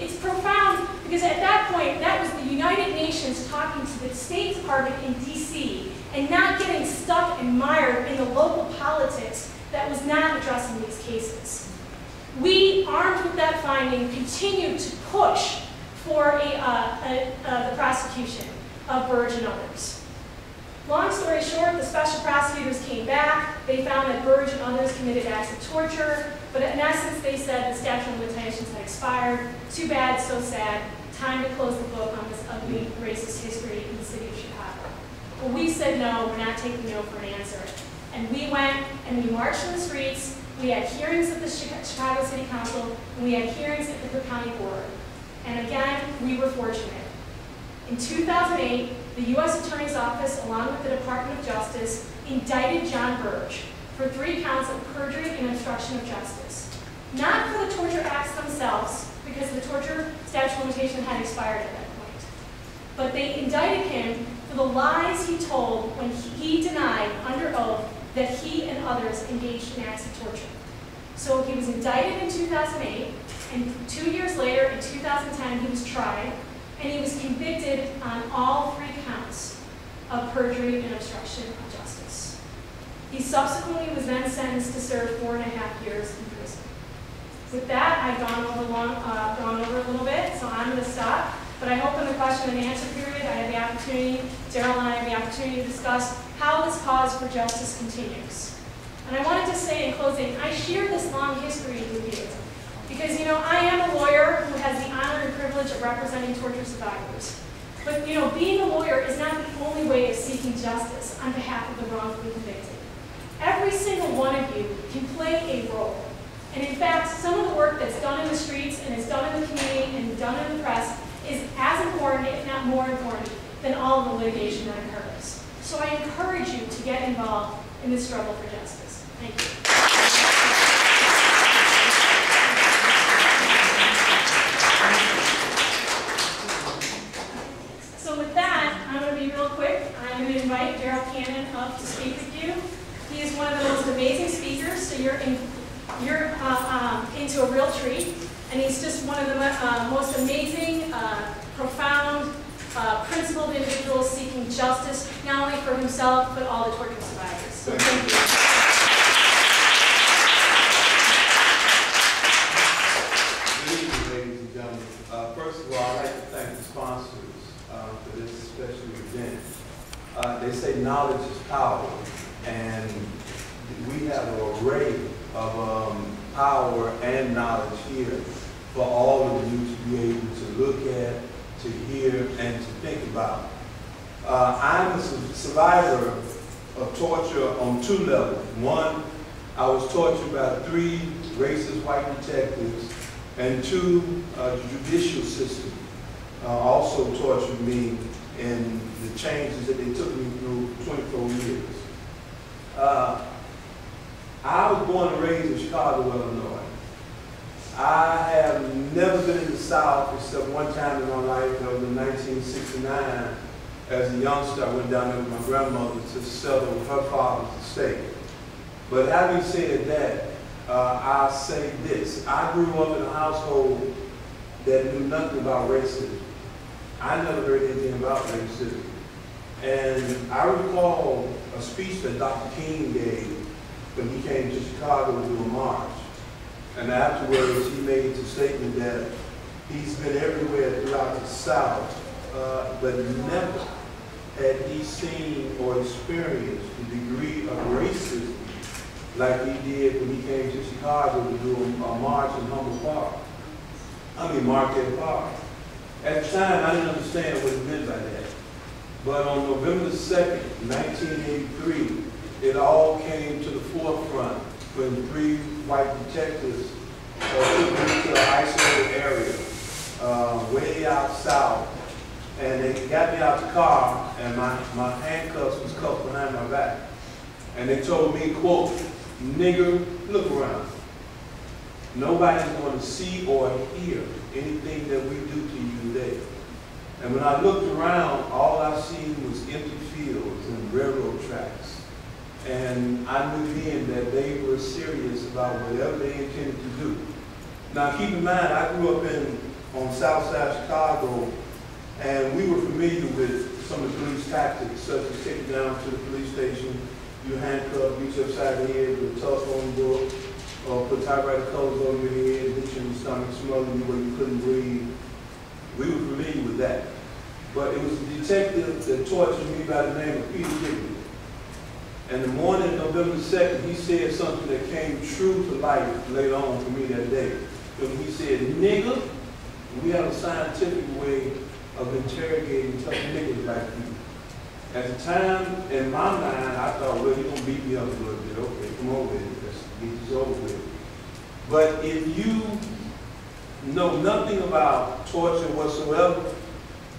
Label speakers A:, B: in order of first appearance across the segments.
A: It's profound because at that point, that was the United Nations talking to the State Department in DC and not getting stuck and mired in the local politics that was not addressing these cases. We, armed with that finding, continued to push for the prosecution of Burge and others. Long story short, the special prosecutors came back. They found that Burge and others committed acts of torture, but in essence, they said the statute of limitations had expired. Too bad, so sad. Time to close the book on this ugly racist history in the city of Chicago. Well, we said no, we're not taking no for an answer. And we went and we marched in the streets. We had hearings at the Chicago City Council, and we had hearings at the Cook County Board. And again, we were fortunate. In 2008, the U.S. Attorney's Office, along with the Department of Justice, indicted John Burge for 3 counts of perjury and obstruction of justice. Not for the torture acts themselves, because the torture statute of limitation had expired at that point. But they indicted him for the lies he told when he denied under oath that he and others engaged in acts of torture. So he was indicted in 2008, and 2 years later, in 2010, he was tried, and he was convicted on all 3 counts of perjury and obstruction of justice. He subsequently was then sentenced to serve 4.5 years in prison. With that, I've gone over a little bit, so I'm going to stop. But I hope in the question and answer period, I have the opportunity, Daryl and I have the opportunity to discuss how this cause for justice continues. And I wanted to say in closing, I share this long history with you. Because, you know, I am a lawyer who has the honor and privilege of representing torture survivors. But, you know, being a lawyer is not the only way of seeking justice on behalf of the wrongfully convicted. Every single one of you can play a role. And in fact, some of the work that's done in the streets and is done in the community and done in the press is as important, if not more important, than all of the litigation that occurs. So I encourage you to get involved in this struggle for justice. Thank you. So with that, I'm going to be real quick. I'm going to invite Daryl Cannon up to speak with you. He is one of the most amazing speakers, so you're into a real treat. And he's just one of the most amazing, profound, principled individuals seeking justice, not only for himself, but all the torture survivors. So thank you.
B: Good evening, ladies and gentlemen. First of all, I'd like to thank the sponsors for this special event. They say knowledge is power, and we have an array of power and knowledge here for all of you to be able to look at, to hear, and to think about. I'm a survivor of torture on 2 levels. One, I was tortured by 3 racist white detectives, and 2, the judicial system also tortured me in the changes that they took me through 24 years. I was born and raised in Chicago, Illinois. I have never been in the South except one time in my life. That was in 1969. As a youngster, I went down there with my grandmother to settle her father's estate. But having said that, I'll say this. I grew up in a household that knew nothing about racism. I never heard anything about racism. And I recall a speech that Dr. King gave when he came to Chicago to do a march. And afterwards, he made the statement that he's been everywhere throughout the South, but never had he seen or experienced the degree of racism like he did when he came to Chicago to do a march in Marquette Park. At the time, I didn't understand what he meant by that. But on November 2nd, 1983, it all came to the forefront when 3 white detectives took me to an isolated area, way out south, and they got me out the car, and my handcuffs was cuffed behind my back. And they told me, quote, "Nigger, look around. Nobody's going to see or hear anything that we do to you today." And when I looked around, all I seen was empty fields and railroad tracks. And I knew then that they were serious about whatever they intended to do. Now keep in mind, I grew up on South Side Chicago, and we were familiar with some of the police tactics, such as taking down to the police station, you handcuff, beat you upside the head with a telephone book, or put typewriter covers over your head, hit you in the stomach, smother you where you couldn't breathe. We were familiar with that. But it was a detective that tortured me by the name of Peter Dignity. And the morning of November 2nd, he said something that came true to life later on for me that day. When he said, nigga, we have a scientific way of interrogating tough niggas like you. At the time, in my mind, I thought, well, you're going to beat me up a little bit. Okay, come over with it. Let's get this over with. But if you know nothing about torture whatsoever,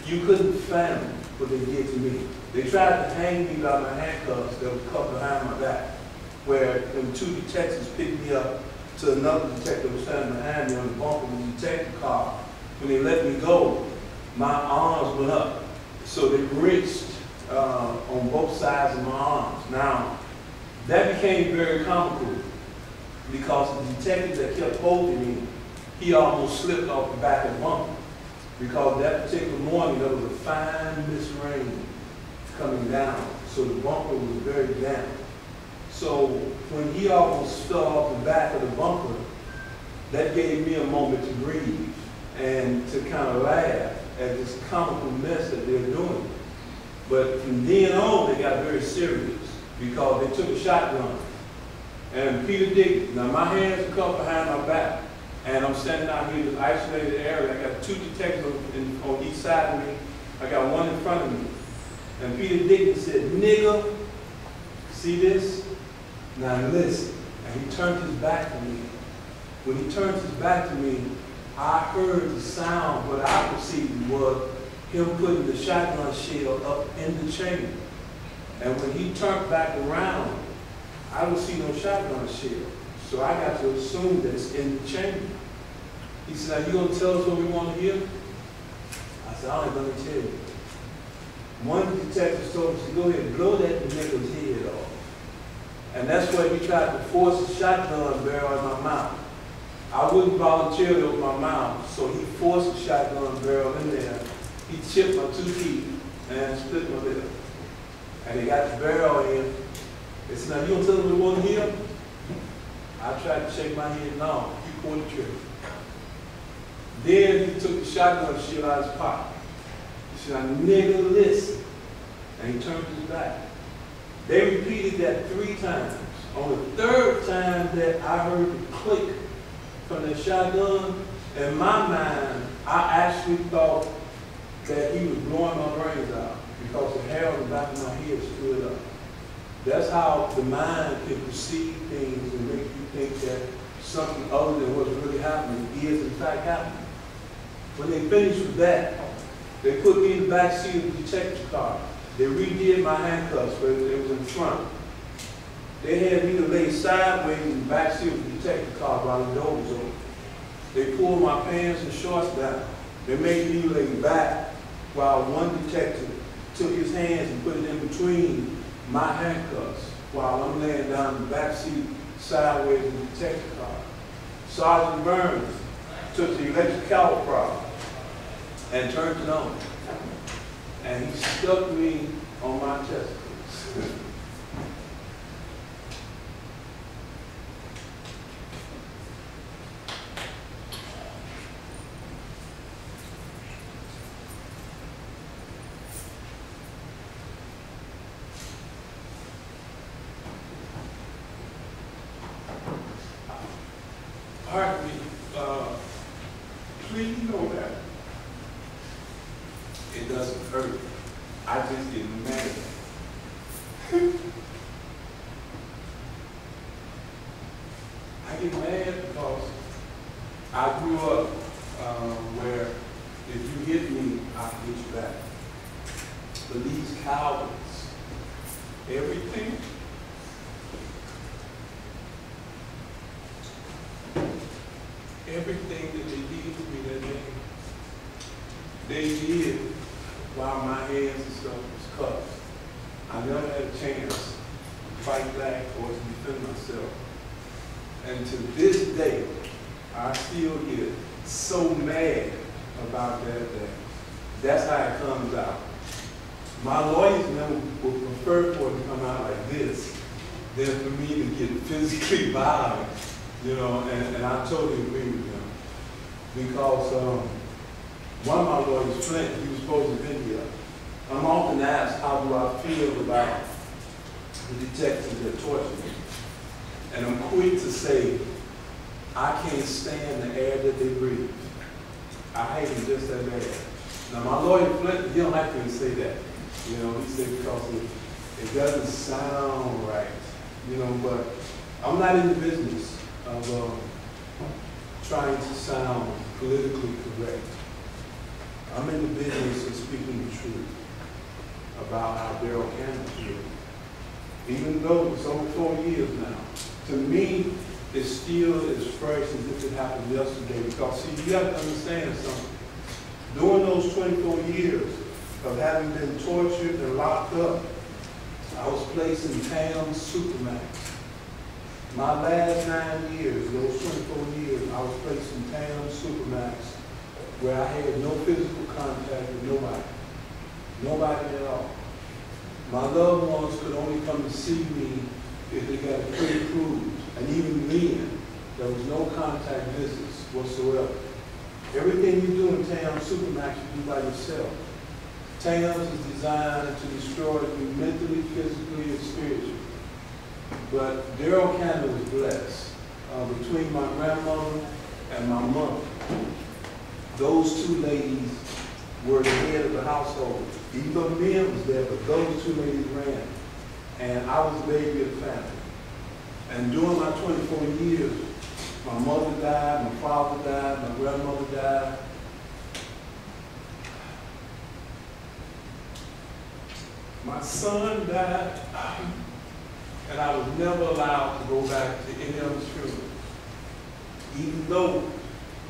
B: you couldn't fathom what they did to me. They tried to hang me by my handcuffs that were cuffed behind my back, where when two detectives picked me up to another detective was standing behind me on the bumper of the detective car. When they let me go, my arms went up. So they wrenched on both sides of my arms. Now, that became very comical because the detective that kept holding me, he almost slipped off the back of the bumper. Because that particular morning, there was a fine mist rain coming down. So the bumper was very damp. So when he almost fell off the back of the bumper, that gave me a moment to breathe and to kind of laugh at this comical mess that they're doing. But from then on, they got very serious because they took a shotgun. And Peter Dick, now my hands are cuffed behind my back, and I'm standing out here in this isolated area. I got two detectives on each side of me. I got one in front of me. And Peter Dick said, nigga, see this? Now listen. And he turned his back to me. When he turned his back to me, I heard the sound. What I perceived was him putting the shotgun shell up in the chamber. And when he turned back around, I don't see no shotgun shell. So I got to assume that it's in the chamber. He said, are you going to tell us what we want to hear? I said, I ain't going to tell you. One detective told me, go ahead and blow that nigga's head off. And that's why he tried to force a shotgun barrel in my mouth. I wouldn't voluntarily open my mouth, so he forced a shotgun barrel in there. He chipped my 2 teeth and split my lip. And they got the barrel in. They said, now you gonna tell them we want to hear? I tried to shake my head, no, you pulled the trigger. Then he took the shotgun shell out of his pocket. He said, now nigga, listen. And he turned his back. They repeated that 3 times. On the 3rd time that I heard the click from the shotgun, in my mind, I actually thought that he was blowing my brains out because the hair on the back of my head stood up. That's how the mind can perceive things and make you think that something other than what's really happening is in fact happening. When they finished with that, they put me in the back seat of the detective car. They redid my handcuffs, but it was in front. They had me to lay sideways in the back seat of the detective car while the door was open. They pulled my pants and shorts down. They made me lay back while one detective took his hands and put it in between my handcuffs while I'm laying down in the back seat sideways in the detective car. Sergeant Burns took the electric caliper and turned it on. And he stuck me on my testicles. Pardon me, please know that it doesn't hurt. I just get mad. I get mad because I grew up where if you hit me, I can hit you back. But these cowards, everything that they did to me that day, they did while my hands and stuff was cuffed. I never had a chance to fight back or to defend myself. And to this day, I still get so mad about that. That's how it comes out. My lawyers never would prefer for it to come out like this than for me to get physically violent, you know, and I totally agree with them. Because one of my lawyers, Flint, he was supposed to be here. I'm often asked, how do I feel about the detectives that torture me? And I'm quick to say, I can't stand the air that they breathe. I hate them just that bad. Now my lawyer, Flint, he don't like me to say that. You know, he said because it doesn't sound right. You know, but I'm not in the business of trying to sound politically correct. I'm in the business of speaking the truth about how Daryl Cannon feels. Even though it's over 4 years now, to me, it's still as fresh as if it happened yesterday. Because, see, you have to understand something. During those 24 years of having been tortured and locked up, I was placed in Tam's Supermax. My last 9 years, those 24 years, I was placed in Tam's Supermax, where I had no physical contact with nobody. Nobody at all. My loved ones could only come to see me if they got a pre-approved. And even then, there was no contact visits whatsoever. Everything you do in Tam's Supermax, you do by yourself. Tam's is designed to destroy you mentally, physically, and spiritually. But Daryl Cannon was blessed. Between my grandmother and my mother, those two ladies were the head of the household. Even though men was there, but those two ladies ran. And I was the baby of the family. And during my 24 years, my mother died, my father died, my grandmother died. My son died, and I was never allowed to go back to any of his funeral. Even though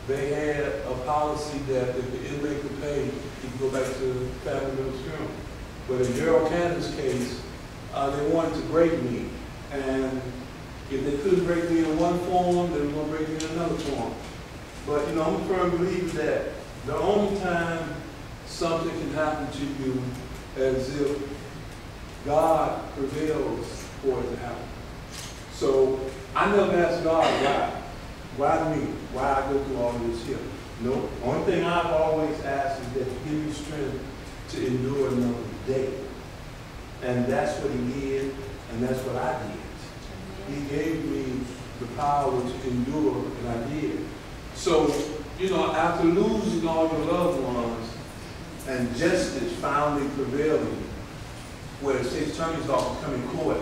B: they had a policy that if the inmate could pay, he could go back to the family member's funeral. But in Daryl Cannon's case, they wanted to break me. And if they couldn't break me in one form, they were going to break me in another form. But, you know, I'm a firm believer that the only time something can happen to you as if God prevails for it to happen. So I never asked God why. Why me? Why I go through all this here? No. Only thing I've always asked is that He give me strength to endure another day. And that's what He did, and that's what I did. He gave me the power to endure, and I did. So, you know, after losing all your loved ones, and justice finally prevailing, where the state attorney's office come in court